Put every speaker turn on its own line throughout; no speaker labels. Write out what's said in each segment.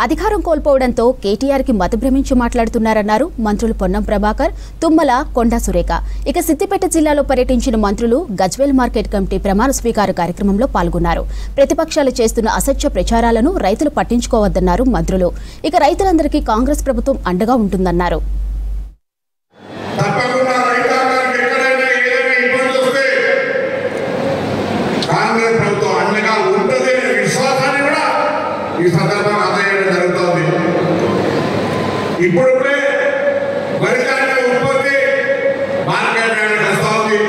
అధికారం కోల్పోవడంతో కేటీఆర్ కి మతభ్రమించి మాట్లాడుతున్నారన్నారు మంత్రులు పొన్నం ప్రభాకర్, తుమ్మల, కొండా సురేఖ. ఇక సిద్దిపేట జిల్లాలో పర్యటించిన మంత్రులు గజ్వేల్ మార్కెట్ కమిటీ ప్రమాణ స్వీకార కార్యక్రమంలో పాల్గొన్నారు. ప్రతిపక్షాలు చేస్తున్న అసత్య ప్రచారాలను రైతులు పట్టించుకోవద్దన్నారు మంత్రులు. ఇక రైతులందరికీ కాంగ్రెస్ ప్రభుత్వం అండగా ఉంటుందన్నారు.
ఈ సందర్భంగా ఆదాయం జరుగుతోంది. ఇప్పుడే వరిధాన్య ఉత్పత్తి మార్కెట్ వస్తూ ఉంది.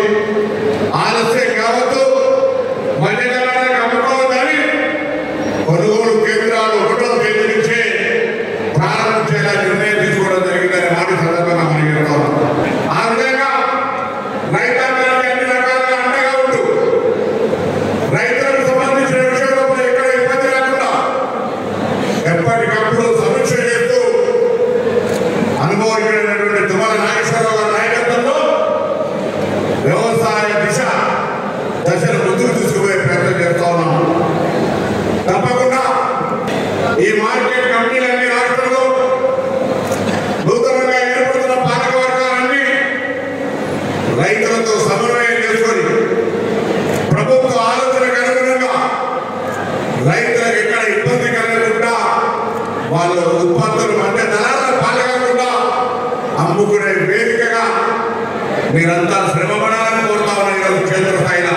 ఆలస్యం కావద్దు, మధ్యకాలానికి అమ్ముకోవద్దని కొనుగోలు కేంద్రాలు 1వ తేదీ నుంచే ప్రారంభించేలా నిర్ణయం తీసుకోవడం జరిగిందని మాట సందర్భంగా మనం చెప్తాం. ఆ విధంగా రైతాంగానికి అన్ని రకాలుగా అండగా ఉంటూ రైతులకు సంబంధించిన విషయంలో ఎక్కడ ఇబ్బంది లేకుండా ఎప్పటికప్పుడు సమీక్ష చేస్తూ అనుభవజ్ఞుడైనటువంటి తుమ్మల నాగేశ్వరరావు గారి నాయకత్వంలో వ్యవసాయ దశను ముందుకు తీసుకుపోయే ప్రయత్నం చేస్తా ఉన్నాం. తప్పకుండా ఈ మార్కెట్ కమిటీలన్నీ రాష్ట్రంలో నూతనంగా ఏర్పడుతున్న పాలక వర్గాలన్నీ రైతులతో సమన్వయం చేసుకొని ప్రభుత్వ ఆలోచనకు అనుగుణంగా రైతులకు ఎక్కడ ఇబ్బంది కలగకుండా వాళ్ళ ఉత్పత్తులు అంటే దళాల పాల్గొనకుండా అమ్ముకునే వేదికగా మీరంతా శ్రమపడాలని కోరుతా ఉన్నారు. క్షేత్ర స్థాయిలో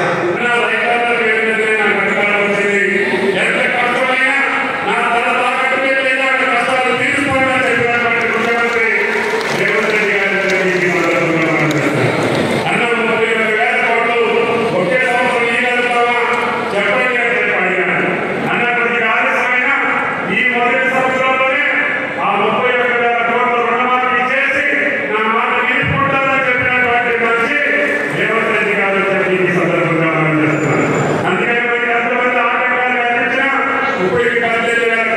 ఉపయోగ